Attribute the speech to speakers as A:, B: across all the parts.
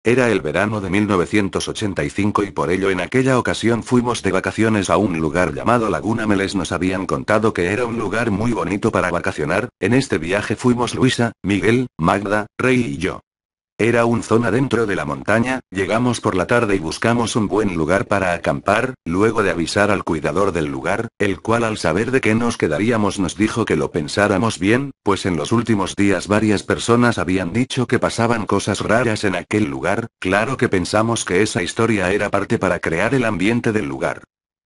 A: Era el verano de 1985 y por ello en aquella ocasión fuimos de vacaciones a un lugar llamado Laguna Meles. Nos habían contado que era un lugar muy bonito para vacacionar. En este viaje fuimos Luisa, Miguel, Magda, Rey y yo. Era una zona dentro de la montaña. Llegamos por la tarde y buscamos un buen lugar para acampar, luego de avisar al cuidador del lugar, el cual al saber de qué nos quedaríamos nos dijo que lo pensáramos bien, pues en los últimos días varias personas habían dicho que pasaban cosas raras en aquel lugar. Claro que pensamos que esa historia era parte para crear el ambiente del lugar.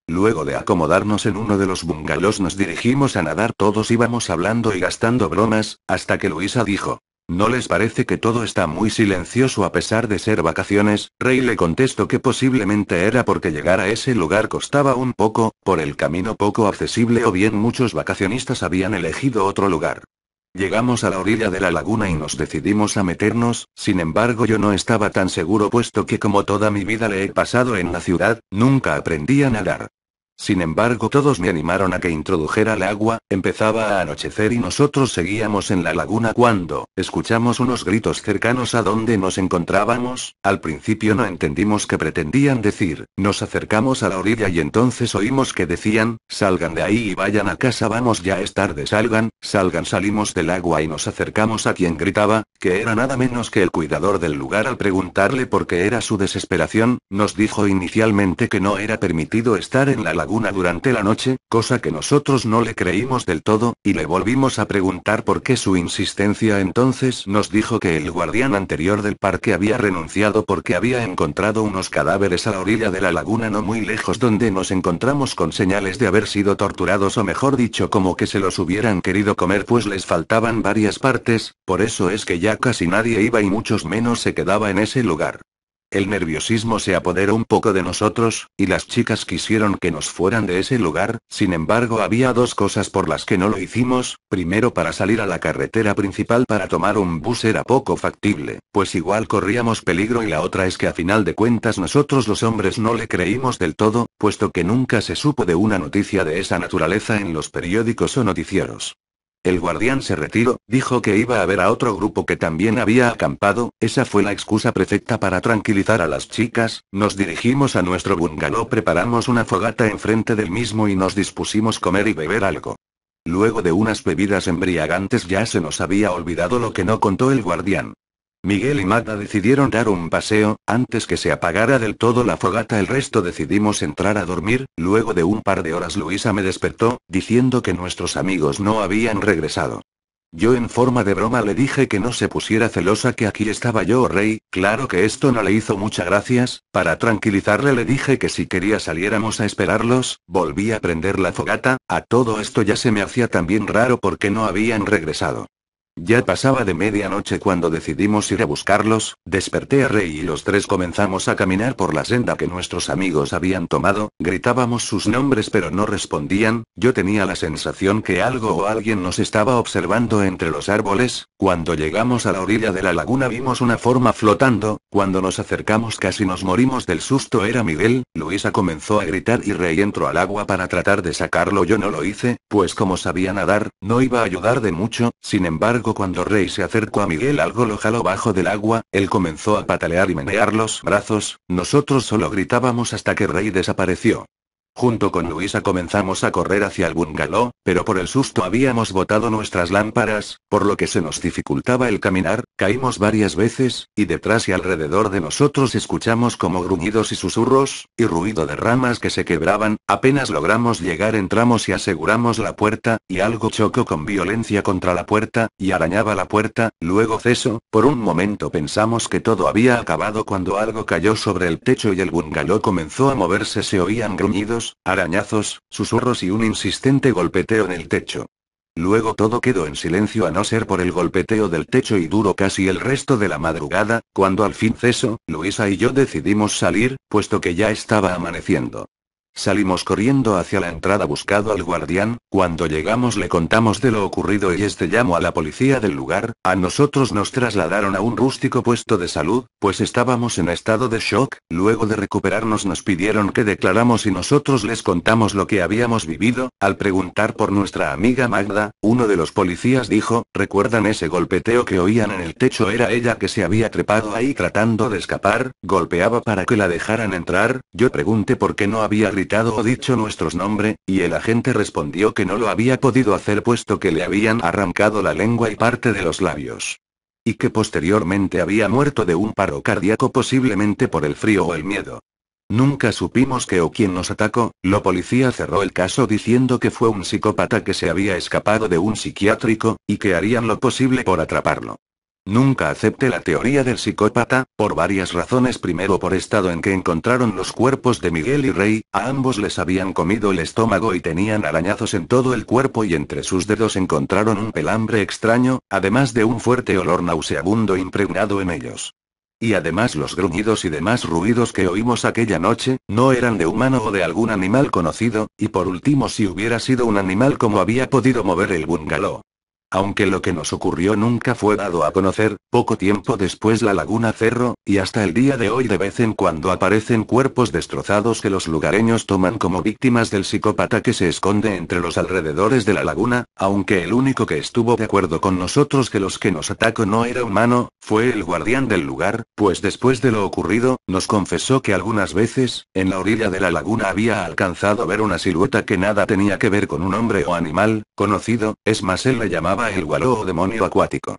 A: Luego de acomodarnos en uno de los bungalows nos dirigimos a nadar. Todos íbamos hablando y gastando bromas, hasta que Luisa dijo: ¿No les parece que todo está muy silencioso a pesar de ser vacaciones? Rey le contestó que posiblemente era porque llegar a ese lugar costaba un poco, por el camino poco accesible o bien muchos vacacionistas habían elegido otro lugar. Llegamos a la orilla de la laguna y nos decidimos a meternos. Sin embargo yo no estaba tan seguro puesto que como toda mi vida le he pasado en la ciudad, nunca aprendí a nadar. Sin embargo todos me animaron a que introdujera el agua. Empezaba a anochecer y nosotros seguíamos en la laguna cuando escuchamos unos gritos cercanos a donde nos encontrábamos. Al principio no entendimos qué pretendían decir. Nos acercamos a la orilla y entonces oímos que decían: salgan de ahí y vayan a casa, vamos, ya es tarde, salgan, salgan. Salimos del agua y nos acercamos a quien gritaba, que era nada menos que el cuidador del lugar. Al preguntarle por qué era su desesperación, nos dijo inicialmente que no era permitido estar en la laguna durante la noche, cosa que nosotros no le creímos del todo, y le volvimos a preguntar por qué su insistencia. Entonces nos dijo que el guardián anterior del parque había renunciado porque había encontrado unos cadáveres a la orilla de la laguna no muy lejos donde nos encontramos, con señales de haber sido torturados, o mejor dicho como que se los hubieran querido comer pues les faltaban varias partes. Por eso es que ya casi nadie iba y muchos menos se quedaba en ese lugar. El nerviosismo se apoderó un poco de nosotros, y las chicas quisieron que nos fueran de ese lugar. Sin embargo había dos cosas por las que no lo hicimos. Primero, para salir a la carretera principal para tomar un bus era poco factible, pues igual corríamos peligro, y la otra es que a final de cuentas nosotros los hombres no le creímos del todo, puesto que nunca se supo de una noticia de esa naturaleza en los periódicos o noticieros. El guardián se retiró, dijo que iba a ver a otro grupo que también había acampado. Esa fue la excusa perfecta para tranquilizar a las chicas. Nos dirigimos a nuestro bungalow, preparamos una fogata enfrente del mismo y nos dispusimos comer y beber algo. Luego de unas bebidas embriagantes ya se nos había olvidado lo que no contó el guardián. Miguel y Magda decidieron dar un paseo. Antes que se apagara del todo la fogata el resto decidimos entrar a dormir. Luego de un par de horas Luisa me despertó, diciendo que nuestros amigos no habían regresado. Yo en forma de broma le dije que no se pusiera celosa, que aquí estaba yo, Rey. Claro que esto no le hizo muchas gracias. Para tranquilizarle le dije que si quería saliéramos a esperarlos. Volví a prender la fogata. A todo esto ya se me hacía también raro porque no habían regresado. Ya pasaba de medianoche cuando decidimos ir a buscarlos. Desperté a Rey y los tres comenzamos a caminar por la senda que nuestros amigos habían tomado. Gritábamos sus nombres pero no respondían. Yo tenía la sensación que algo o alguien nos estaba observando entre los árboles. Cuando llegamos a la orilla de la laguna vimos una forma flotando. Cuando nos acercamos casi nos morimos del susto. Era Miguel. Luisa comenzó a gritar y Rey entró al agua para tratar de sacarlo. Yo no lo hice, pues como sabía nadar, no iba a ayudar de mucho. Sin embargo, cuando Rey se acercó a Miguel algo lo jaló bajo del agua. Él comenzó a patalear y menear los brazos. Nosotros solo gritábamos hasta que Rey desapareció. Junto con Luisa comenzamos a correr hacia el bungalow, pero por el susto habíamos botado nuestras lámparas, por lo que se nos dificultaba el caminar. Caímos varias veces, y detrás y alrededor de nosotros escuchamos como gruñidos y susurros, y ruido de ramas que se quebraban. Apenas logramos llegar, entramos y aseguramos la puerta, y algo chocó con violencia contra la puerta, y arañaba la puerta. Luego cesó. Por un momento pensamos que todo había acabado cuando algo cayó sobre el techo y el bungalow comenzó a moverse. Se oían gruñidos, arañazos, susurros y un insistente golpeteo en el techo. Luego todo quedó en silencio a no ser por el golpeteo del techo y duró casi el resto de la madrugada. Cuando al fin cesó, Luisa y yo decidimos salir, puesto que ya estaba amaneciendo. Salimos corriendo hacia la entrada buscando al guardián. Cuando llegamos le contamos de lo ocurrido y este llamó a la policía del lugar. A nosotros nos trasladaron a un rústico puesto de salud, pues estábamos en estado de shock. Luego de recuperarnos nos pidieron que declaramos y nosotros les contamos lo que habíamos vivido. Al preguntar por nuestra amiga Magda, uno de los policías dijo: ¿recuerdan ese golpeteo que oían en el techo? Era ella que se había trepado ahí tratando de escapar, golpeaba para que la dejaran entrar. Yo pregunté por qué no había gritado o dicho nuestros nombres, y el agente respondió que no lo había podido hacer puesto que le habían arrancado la lengua y parte de los labios. Y que posteriormente había muerto de un paro cardíaco posiblemente por el frío o el miedo. Nunca supimos qué o quién nos atacó. La policía cerró el caso diciendo que fue un psicópata que se había escapado de un psiquiátrico, y que harían lo posible por atraparlo. Nunca acepté la teoría del psicópata, por varias razones. Primero, por estado en que encontraron los cuerpos de Miguel y Rey, a ambos les habían comido el estómago y tenían arañazos en todo el cuerpo y entre sus dedos encontraron un pelambre extraño, además de un fuerte olor nauseabundo impregnado en ellos. Y además los gruñidos y demás ruidos que oímos aquella noche, no eran de humano o de algún animal conocido, y por último si hubiera sido un animal cómo había podido mover el bungalow. Aunque lo que nos ocurrió nunca fue dado a conocer, poco tiempo después la laguna cerró, y hasta el día de hoy de vez en cuando aparecen cuerpos destrozados que los lugareños toman como víctimas del psicópata que se esconde entre los alrededores de la laguna, aunque el único que estuvo de acuerdo con nosotros que los que nos atacó no era humano, fue el guardián del lugar, pues después de lo ocurrido, nos confesó que algunas veces, en la orilla de la laguna había alcanzado a ver una silueta que nada tenía que ver con un hombre o animal conocido, es más él le llamaba el gualó o demonio acuático.